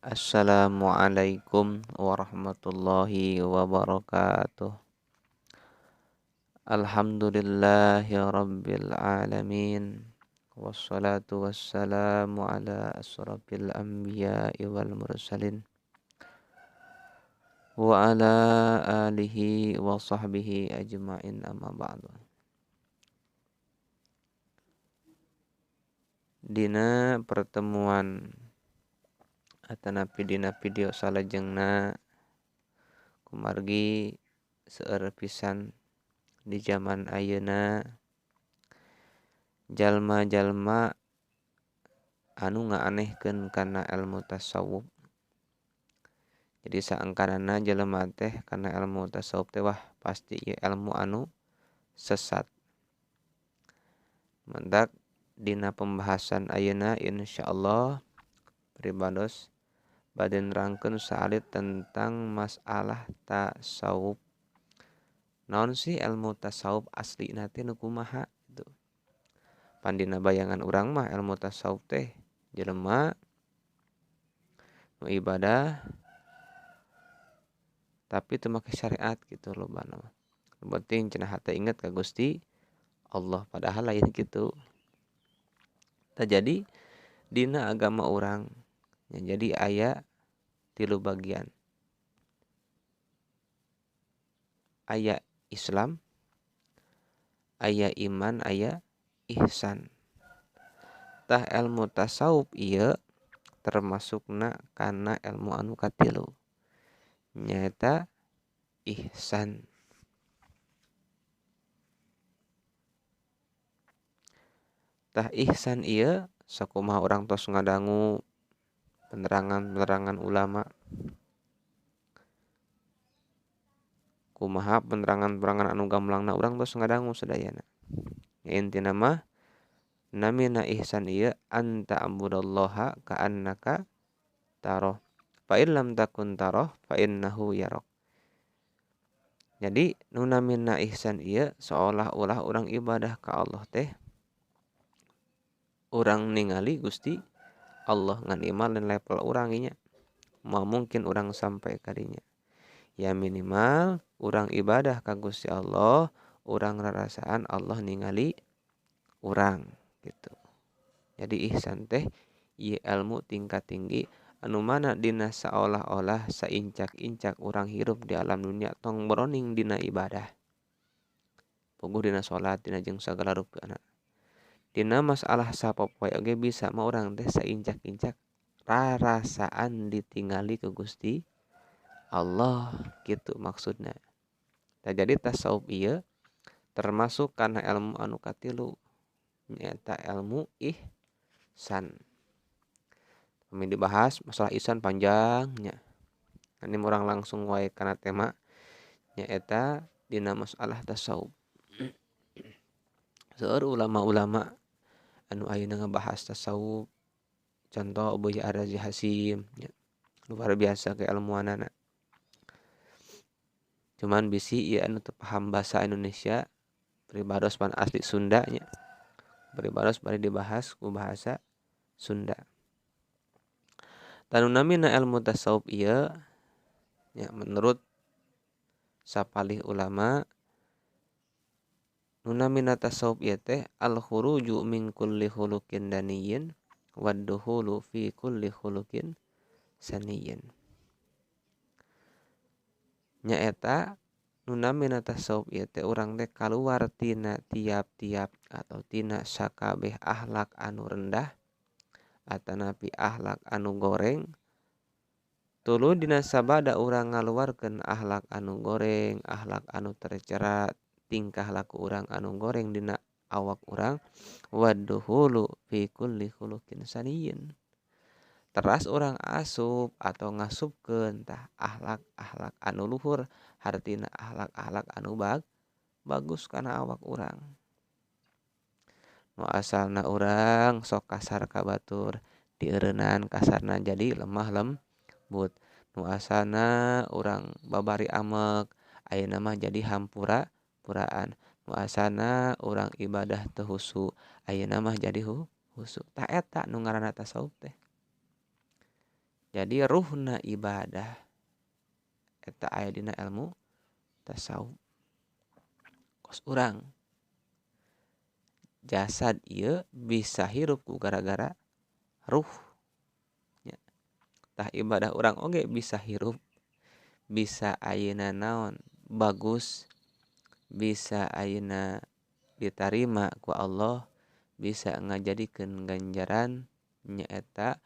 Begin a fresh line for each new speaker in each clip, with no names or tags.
Assalamualaikum warahmatullahi wabarakatuh. Alhamdulillahi rabbil alamin. Wassalatu wassalamu ala asrafil anbiya'i wal mursalin. Wa ala alihi wa sahbihi ajma'in amma ba'du. Dina pertemuan atanapi dina video salajengna kumargi seueur pisan di zaman ayeuna jalma-jalma anu ngaanehkeun kana ilmu tasawuf. Jadi saangkanana jelema teh kana ilmu tasawuf teh wah pasti ieu ilmu anu sesat. Mendak dina pembahasan ayeuna insyaallah pribados bade nerangkeun saalit tentang masalah tasawuf. Naon sih ilmu tasawuf aslina teh nu kumaha gitu. Pandina bayangan urang mah ilmu tasawuf teh jelema nu ibadah tapi teu make syariat gitu lobana mah. Nu penting cenah hate inget ka Gusti Allah padahal lain kitu. Tah jadi dina agama urang jadi aya 3 bagian. Aya Islam, aya iman, aya ihsan. Tah ilmu tasawuf ieu termasukna kana ilmu anu katilu. Nyaeta ihsan. Tah ihsan ieu sakumaha urang tos ngadangu penerangan ulama. Kumaha penerangan anu gamblangna urang tos ngadangu sadayana. Intina mah namina ihsan ieu anta abudallaha ka'annaka taroh. Fa in lam takun taroh fa innahu yarok. Jadi nu namina ihsan ieu seolah-olah urang ibadah ka Allah teh urang ningali Gusti Allah ngan iman dan level urang nya. Moal mungkin urang sampai ka dinya. Ya minimal urang ibadah ka Gusti Allah, urang rarasaan Allah ningali urang gitu. Jadi ihsan teh ieu ilmu tingkat tinggi anu mana dina saolah-olah saincak-incak urang hirup di alam dunia tong beroning dina ibadah. Puguh dina salat, dina jeung sagala rupaana. Dina masalah sapopoe oge bisa mah urang teh saincak-incak rarasaan ditingali ku Gusti Allah gitu maksudna. Tah jadi tasawuf ieu termasuk kana ilmu anu katilu nyaeta ilmu ihsan. Kami dibahas masalah ihsan panjang nya. Ini urang langsung wae kana tema nyaeta dina masalah tasawuf. Seueur ulama-ulama anu ayeuna ngebahas tasawuf contoh Buya Ar-Razi Hasim nya. Luar biasa keilmuanana. Cuman bisi ieu anu teu paham basa Indonesia pribados pan asli Sunda nya. Pribados bari dibahas ku bahasa Sunda. Tanu namina ilmu tasawuf ieu nya menurut sapalih ulama nu namina tasawuf ieu teh al khuruju min kulli khuluqin daniyyin wad dukhulu fi kulli khuluqin saniyyin. Nyaeta nu namina tasawuf ieu teh urang teh kaluar tina tiap-tiap atau tina sakabeh akhlak anu rendah atanapi akhlak anu goreng tuluy dina sabada urang ngaluarkeun akhlak anu goreng, akhlak anu tercera, tingkah laku urang anu goreng dina awak urang wadduhulu fi kulli khuluqin saniyyin. Teras urang asup atau ngasupkeun tah akhlak-akhlak anu luhur hartina akhlak-akhlak anu bagus kana awak urang. Nu asalna urang sok kasar ka batur dieureunnan kasarna jadi lemah lembut. Nu asalna urang babari amek ayeuna mah jadi hampura-puraan. Nu asalna urang ibadah teu husu ayeuna mah jadi husu. Tah eta nu ngaranna tasawuf teh. Jadi ruhna ibadah eta aya dina ilmu tasawuf. Kos urang jasad ieu bisa hirup ku gara-gara ruh nya. Tah ibadah urang oge bisa hirup, bisa ayeuna naon? Bagus, bisa ayeuna ditarima ku Allah, bisa ngajadikeun ganjaran nyaeta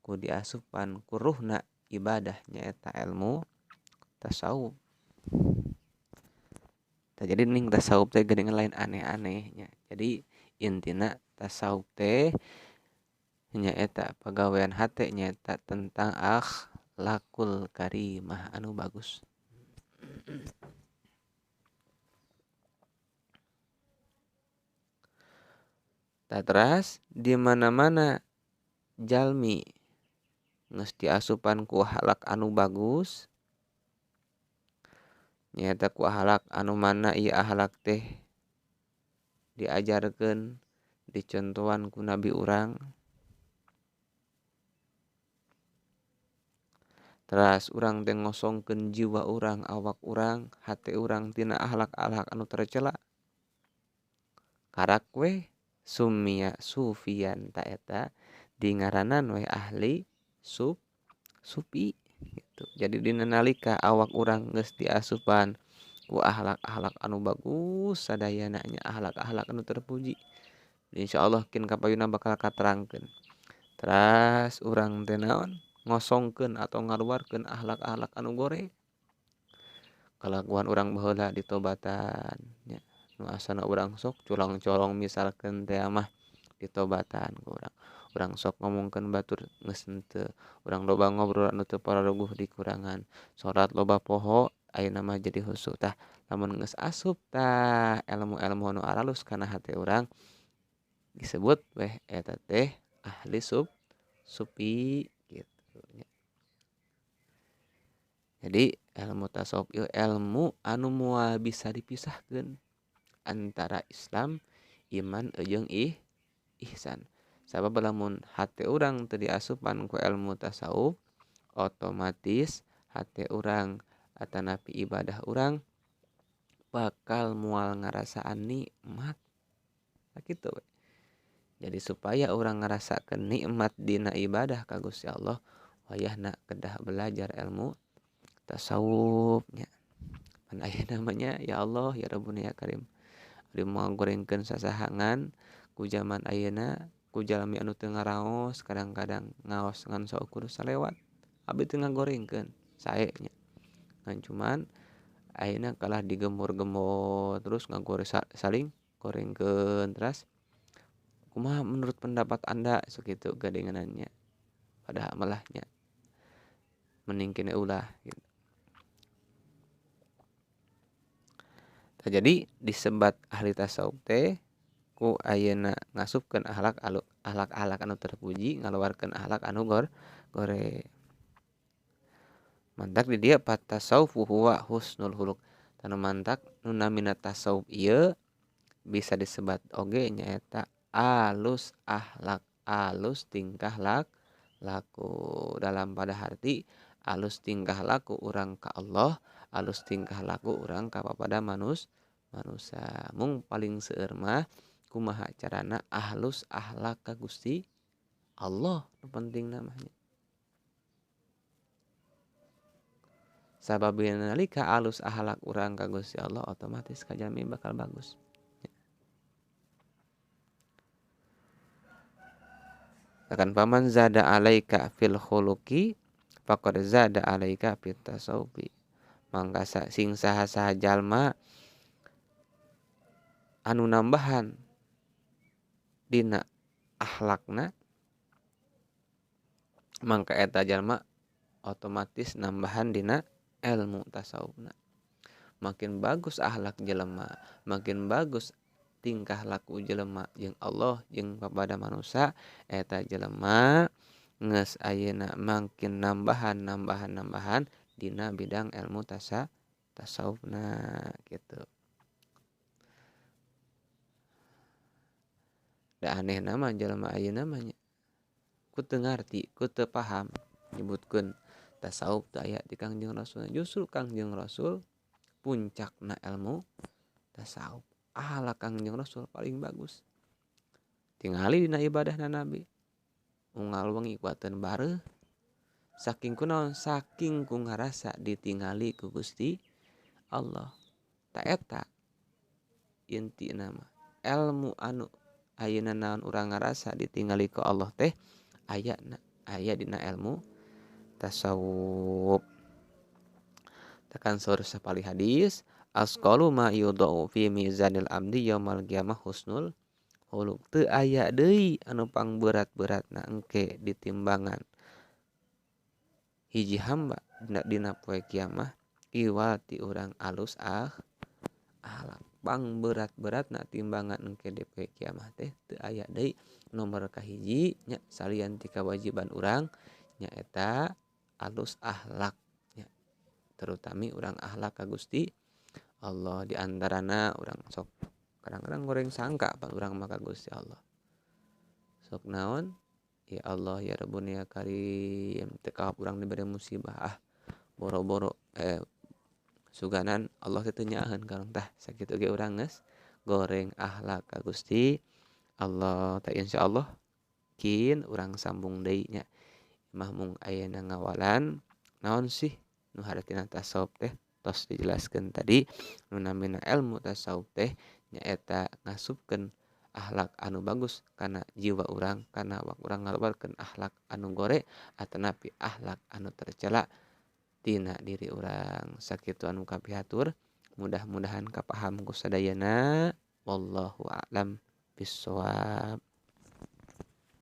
ku diasupan ku ruhna ibadah nyaeta ilmu tasawuf. Jadi ning tasawuf teh geuningan lain aneh-aneh nya. Jadi intina tasawuf teh nyaeta pagawean hate nyaeta tentang akhlakul karimah anu bagus. Teras di mana-mana jalmi geus diasupan ku akhlak anu bagus nyaeta ku akhlak anu mana ieu akhlak teh diajarkeun dicontohan ku nabi urang. Teras urang teh ngosongkeun jiwa urang, awak urang, hate urang tina akhlak-akhlak anu tercela. Karak we sumia sufian ta eta dingaranan we ahli sufi gitu. Jadi dina nalika awak urang geus diasupan ku akhlak-akhlak anu bagus sadayana nya akhlak-akhlak anu terpuji. Insyaallah kin kapayuna bakal katerangkeun. Teras urang teh naon? Ngosongkeun atau ngaluarkeun akhlak-akhlak anu gore. Kalakuan urang baheula ditobatan nya. Nu asana urang sok colong-colong misalkeun teh mah ditobatan ku urang. Urang sok ngomongkeun batur geus henteu. Urang loba ngobrol anu teu pararuguh dikurangan. Salat loba poho ayeuna mah jadi husu tah lamun geus asup tah ilmu-ilmu anu alus kana hate urang disebut weh eta teh ahli sufi gitu nya. Jadi ilmu tasawuf ieu ilmu anu moal bisa dipisahkeun antara Islam, iman, jeung ihsan. Sabab lamun hate urang teu diasupan ku ilmu tasawuf, otomatis hate urang atanapi ibadah urang bakal moal ngarasaan nikmat. Sakitu we. Jadi supaya urang ngarasakeun nikmat dina ibadah ka Gusti Allah, wayahna kedah belajar ilmu tasawuf nya. Pan aya namanya ya Allah ya Rabbuna ya Karim. Ari moal gorengkeun sasahangan ku zaman ayeuna ku jalmi anu teu ngaraos kadang-kadang ngaos ngan saukur salewat. Abi teu ngagorengkeun sae nya. Ngan cuman ayeuna kalah digembor-gembor terus saling gorengkeun teras kumaha menurut pendapat Anda sakitu gadenganannya. Padahal malah nya mending kene ulah gitu. Jadi disebat ahli tasawuf teh ku ayeuna ngasupkeun akhlak anu terpuji ngaluarkeun akhlak anu gore. Mantak di dieu patasawufu huwa husnul huluk. Tanu mantak nu namina tasawuf ieu bisa disebat oge nyaeta alus akhlak, alus tingkah laku dalam pada arti alus tingkah laku urang ka Allah, alus tingkah laku urang ka papada manusia. Mung paling seueur mah kumaha carana ahlus akhlak ka Gusti Allah nu penting namanya. Sabab nalika alus akhlak urang ka Gusti Allah otomatis kajami bakal bagus. Akan paman zada alaika fil khuluqi faqad zada alaika fit tasawufi. Mangka sing saha-saha jalma anu nambahan dina akhlakna mangka eta jalma otomatis nambahan dina ilmu tasawufna. Makin bagus akhlak jelema, makin bagus tingkah laku jelema jeung Allah jeung kepada manusia eta jelema geus ayeuna makin nambahan dina bidang ilmu tasawufna gitu. Da aneh nama jelema ayeuna mah nya ku teu ngarti, ku teu paham. nyebutkeun tasawuf teu aya di Kangjeng Rasul. Justru Kangjeng Rasul puncakna ilmu tasawuf. Akhlak Kangjeng Rasul paling bagus. Tingali dina ibadahna Nabi. Unggal wengi kuateun bareuh. Saking kunaon? Saking ku ngarasa ditingali ku Gusti Allah. Ta eta intina mah ilmu anu ayeuna naon urang ngarasa ditingali ku Allah teh aya dina ilmu tasawuf. Tekan saur sapali hadis asqalu ma yudau fi mizanil abdi yaumal qiyamah husnul khuluq. Teu aya deui anu pangberat-beratna engke ditimbangan hiji hamba dina poe kiamah iwal ti urang alus akhlak. Pangberat-beratna timbangan engke di poe kiamah teh teu aya deui nomor kahiji nya salian ti kawajiban urang nyaeta alus akhlak nya. Terutami urang akhlak ka Gusti Allah, di antarana urang sok kadang-kadang goreng sangka pan urang mah ka Gusti Allah. Sok naon? Ya Allah ya Rabbuna ya Karim, teu kahap urang dibere musibah boro-boro suganan Allah teh nyaaheun ka urang tah sakitu ge urang geus goreng akhlak ka Gusti Allah. Tah insyaallah kin urang sambung deui nya. Mah mung ayeuna ngawalan naon sih nu haratina tasawuf teh tos dijelaskeun tadi. Nu namina ilmu tasawuf teh nyaeta ngasupkeun akhlak anu bagus kana jiwa urang, kana awak urang ngalobarkeun akhlak anu gore atanapi akhlak anu tercela tina diri urang. Sakitu anu kapihatur, mudah-mudahan kapaham ku sadayana. Wallahu a'lam bishawab.